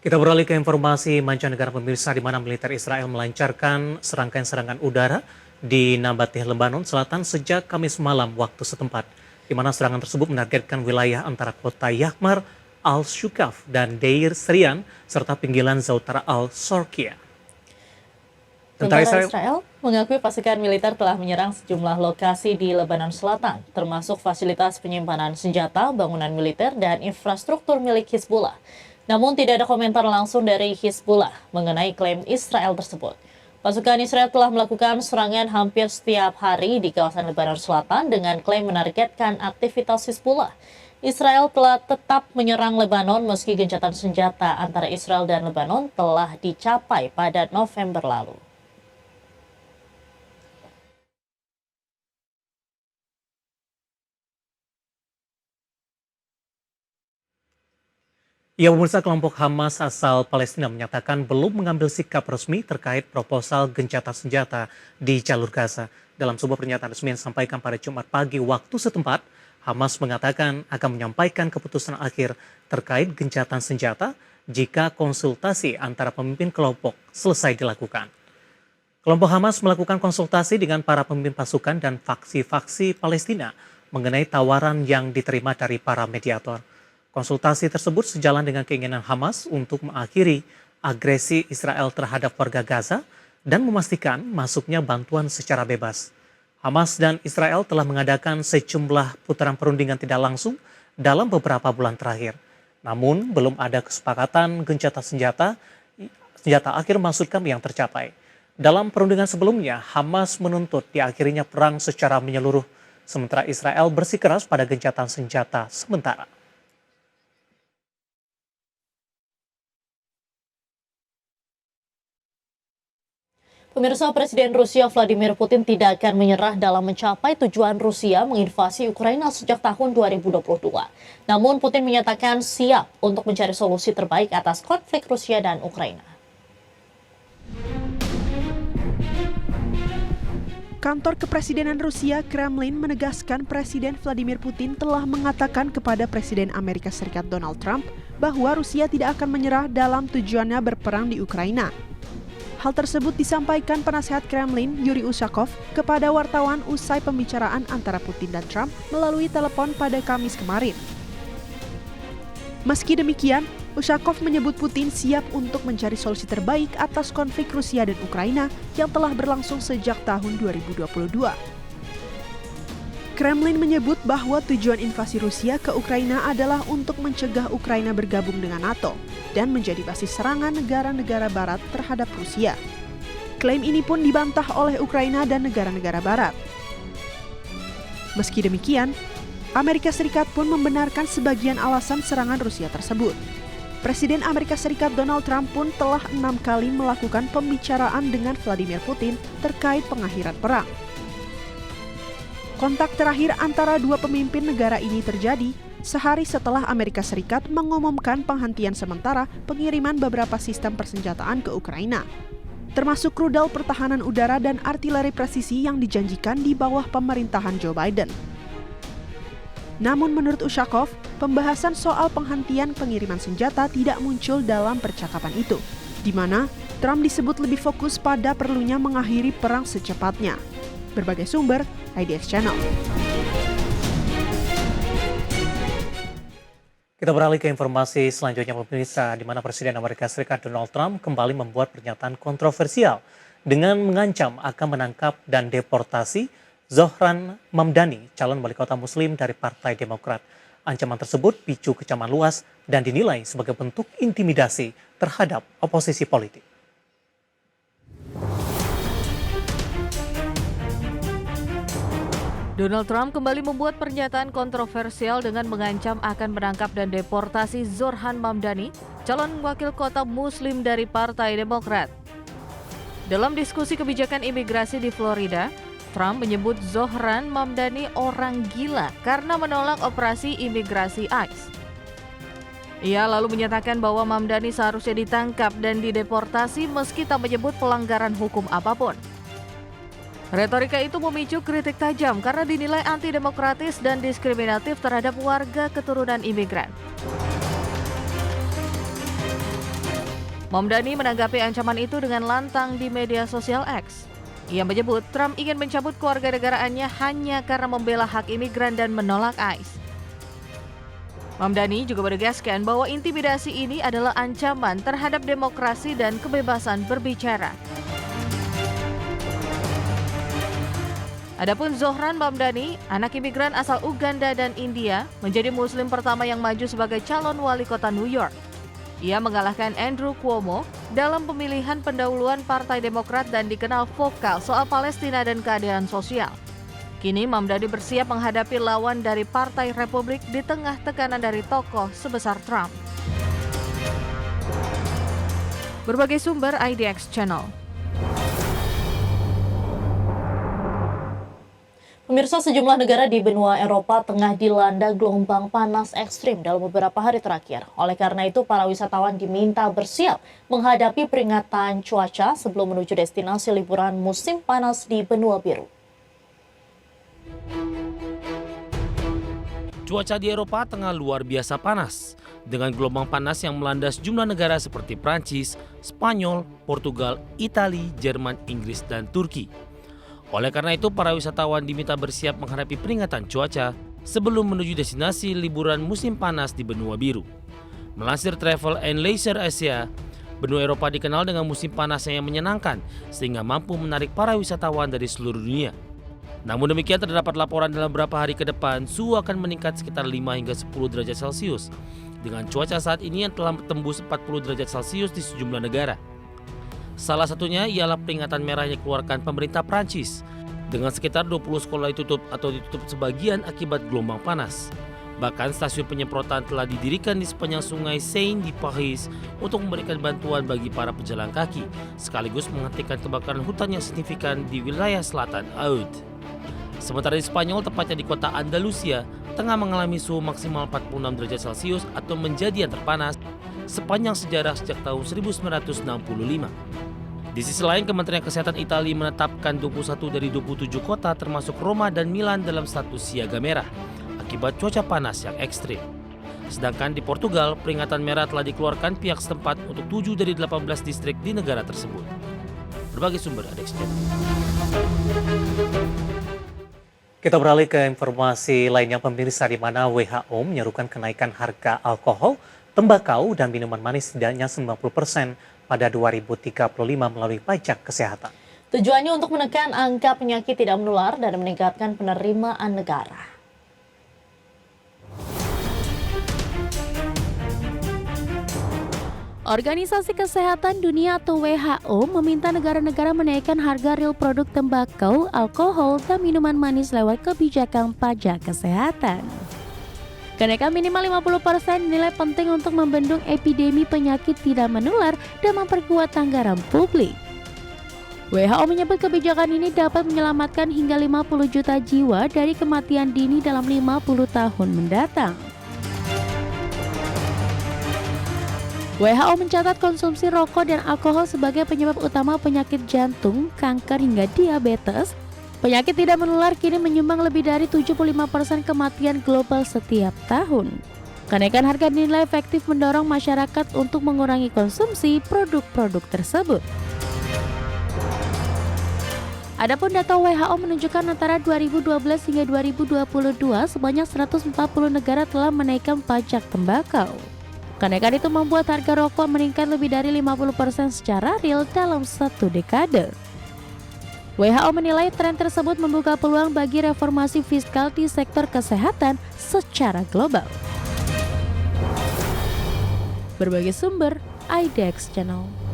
Kita beralih ke informasi mancanegara pemirsa di mana militer Israel melancarkan serangkaian serangan udara di Nabateh, Lebanon Selatan sejak Kamis malam waktu setempat, di mana serangan tersebut menargetkan wilayah antara kota Yahmar, Al-Shukaf, dan Deir Serian, serta pinggiran Zautara Al-Sorkia. Tentara Israel mengakui pasukan militer telah menyerang sejumlah lokasi di Lebanon Selatan, termasuk fasilitas penyimpanan senjata, bangunan militer, dan infrastruktur milik Hizbullah. Namun tidak ada komentar langsung dari Hizbullah mengenai klaim Israel tersebut. Pasukan Israel telah melakukan serangan hampir setiap hari di kawasan Lebanon Selatan dengan klaim menargetkan aktivitas Hizbullah. Israel telah tetap menyerang Lebanon meski gencatan senjata antara Israel dan Lebanon telah dicapai pada November lalu. Ya, pemirsa, kelompok Hamas asal Palestina menyatakan belum mengambil sikap resmi terkait proposal gencatan senjata di jalur Gaza. Dalam sebuah pernyataan resmi yang disampaikan pada Jumat pagi waktu setempat, Hamas mengatakan akan menyampaikan keputusan akhir terkait gencatan senjata jika konsultasi antara pemimpin kelompok selesai dilakukan. Kelompok Hamas melakukan konsultasi dengan para pemimpin pasukan dan faksi-faksi Palestina mengenai tawaran yang diterima dari para mediator. Konsultasi tersebut sejalan dengan keinginan Hamas untuk mengakhiri agresi Israel terhadap warga Gaza dan memastikan masuknya bantuan secara bebas. Hamas dan Israel telah mengadakan sejumlah putaran perundingan tidak langsung dalam beberapa bulan terakhir. Namun belum ada kesepakatan gencatan senjata akhir maksud kami yang tercapai. Dalam perundingan sebelumnya, Hamas menuntut diakhirinya perang secara menyeluruh, sementara Israel bersikeras pada gencatan senjata sementara. Pemirsa, Presiden Rusia Vladimir Putin tidak akan menyerah dalam mencapai tujuan Rusia menginvasi Ukraina sejak tahun 2022. Namun Putin menyatakan siap untuk mencari solusi terbaik atas konflik Rusia dan Ukraina. Kantor Kepresidenan Rusia, Kremlin, menegaskan Presiden Vladimir Putin telah mengatakan kepada Presiden Amerika Serikat Donald Trump bahwa Rusia tidak akan menyerah dalam tujuannya berperang di Ukraina. Hal tersebut disampaikan penasehat Kremlin, Yuri Ushakov, kepada wartawan usai pembicaraan antara Putin dan Trump melalui telepon pada Kamis kemarin. Meski demikian, Ushakov menyebut Putin siap untuk mencari solusi terbaik atas konflik Rusia dan Ukraina yang telah berlangsung sejak tahun 2022. Kremlin menyebut bahwa tujuan invasi Rusia ke Ukraina adalah untuk mencegah Ukraina bergabung dengan NATO dan menjadi basis serangan negara-negara barat terhadap Rusia. Klaim ini pun dibantah oleh Ukraina dan negara-negara barat. Meski demikian, Amerika Serikat pun membenarkan sebagian alasan serangan Rusia tersebut. Presiden Amerika Serikat Donald Trump pun telah 6 kali melakukan pembicaraan dengan Vladimir Putin terkait pengakhiran perang. Kontak terakhir antara dua pemimpin negara ini terjadi sehari setelah Amerika Serikat mengumumkan penghentian sementara pengiriman beberapa sistem persenjataan ke Ukraina, termasuk rudal pertahanan udara dan artileri presisi yang dijanjikan di bawah pemerintahan Joe Biden. Namun menurut Ushakov, pembahasan soal penghentian pengiriman senjata tidak muncul dalam percakapan itu, di mana Trump disebut lebih fokus pada perlunya mengakhiri perang secepatnya. Berbagai sumber, IDX Channel. Kita beralih ke informasi selanjutnya, pemirsa, di mana Presiden Amerika Serikat Donald Trump kembali membuat pernyataan kontroversial dengan mengancam akan menangkap dan deportasi Zohran Mamdani, calon wali kota Muslim dari Partai Demokrat. Ancaman tersebut picu kecaman luas dan dinilai sebagai bentuk intimidasi terhadap oposisi politik. Donald Trump kembali membuat pernyataan kontroversial dengan mengancam akan menangkap dan deportasi Zohran Mamdani, calon wakil kota Muslim dari Partai Demokrat. Dalam diskusi kebijakan imigrasi di Florida, Trump menyebut Zohran Mamdani orang gila karena menolak operasi imigrasi ICE. Ia lalu menyatakan bahwa Mamdani seharusnya ditangkap dan dideportasi meski tak menyebut pelanggaran hukum apapun. Retorika itu memicu kritik tajam karena dinilai antidemokratis dan diskriminatif terhadap warga keturunan imigran. Mamdani menanggapi ancaman itu dengan lantang di media sosial X. Ia menyebut Trump ingin mencabut kewarganegaraannya hanya karena membela hak imigran dan menolak ICE. Mamdani juga menegaskan bahwa intimidasi ini adalah ancaman terhadap demokrasi dan kebebasan berbicara. Adapun Zohran Mamdani, anak imigran asal Uganda dan India, menjadi muslim pertama yang maju sebagai calon wali kota New York. Ia mengalahkan Andrew Cuomo dalam pemilihan pendahuluan Partai Demokrat dan dikenal vokal soal Palestina dan keadilan sosial. Kini Mamdani bersiap menghadapi lawan dari Partai Republik di tengah tekanan dari tokoh sebesar Trump. Berbagai sumber IDX Channel. Pemirsa, sejumlah negara di benua Eropa tengah dilanda gelombang panas ekstrim dalam beberapa hari terakhir. Oleh karena itu, para wisatawan diminta bersiap menghadapi peringatan cuaca sebelum menuju destinasi liburan musim panas di benua biru. Cuaca di Eropa tengah luar biasa panas, dengan gelombang panas yang melanda sejumlah negara seperti Prancis, Spanyol, Portugal, Italia, Jerman, Inggris, dan Turki. Oleh karena itu, para wisatawan diminta bersiap menghadapi peringatan cuaca sebelum menuju destinasi liburan musim panas di benua biru. Melansir Travel and Leisure Asia, benua Eropa dikenal dengan musim panasnya yang menyenangkan sehingga mampu menarik para wisatawan dari seluruh dunia. Namun demikian, terdapat laporan dalam beberapa hari ke depan suhu akan meningkat sekitar 5 hingga 10 derajat Celcius dengan cuaca saat ini yang telah tembus 40 derajat Celcius di sejumlah negara. Salah satunya ialah peringatan merah yang dikeluarkan pemerintah Prancis dengan sekitar 20 sekolah ditutup atau ditutup sebagian akibat gelombang panas. Bahkan stasiun penyemprotan telah didirikan di sepanjang sungai Seine di Paris untuk memberikan bantuan bagi para pejalan kaki sekaligus menghentikan kebakaran hutan yang signifikan di wilayah selatan Aude. Sementara di Spanyol, tepatnya di kota Andalusia, tengah mengalami suhu maksimal 46 derajat Celcius atau menjadi yang terpanas sepanjang sejarah sejak tahun 1965. Di sisi lain, Kementerian Kesehatan Italia menetapkan 21 dari 27 kota termasuk Roma dan Milan dalam status siaga merah akibat cuaca panas yang ekstrim. Sedangkan di Portugal, peringatan merah telah dikeluarkan pihak setempat untuk 7 dari 18 distrik di negara tersebut. Berbagai sumber IDX Channel. Kita beralih ke informasi lainnya, pemirsa, di mana WHO menyerukan kenaikan harga alkohol, tembakau, dan minuman manis setidaknya 90% pada 2035 melalui pajak kesehatan. Tujuannya untuk menekan angka penyakit tidak menular dan meningkatkan penerimaan negara. Organisasi Kesehatan Dunia atau WHO meminta negara-negara menaikkan harga real produk tembakau, alkohol, dan minuman manis lewat kebijakan pajak kesehatan. Kenaikan minimal 50% dinilai penting untuk membendung epidemi penyakit tidak menular dan memperkuat anggaran publik. WHO menyebut kebijakan ini dapat menyelamatkan hingga 50 juta jiwa dari kematian dini dalam 50 tahun mendatang. WHO mencatat konsumsi rokok dan alkohol sebagai penyebab utama penyakit jantung, kanker hingga diabetes. Penyakit tidak menular kini menyumbang lebih dari 75% kematian global setiap tahun. Kenaikan harga dinilai efektif mendorong masyarakat untuk mengurangi konsumsi produk-produk tersebut. Adapun data WHO menunjukkan antara 2012 hingga 2022 sebanyak 140 negara telah menaikkan pajak tembakau. Kenaikan itu membuat harga rokok meningkat lebih dari 50% secara real dalam satu dekade. WHO menilai tren tersebut membuka peluang bagi reformasi fiskal di sektor kesehatan secara global. Berbagai sumber IDX Channel.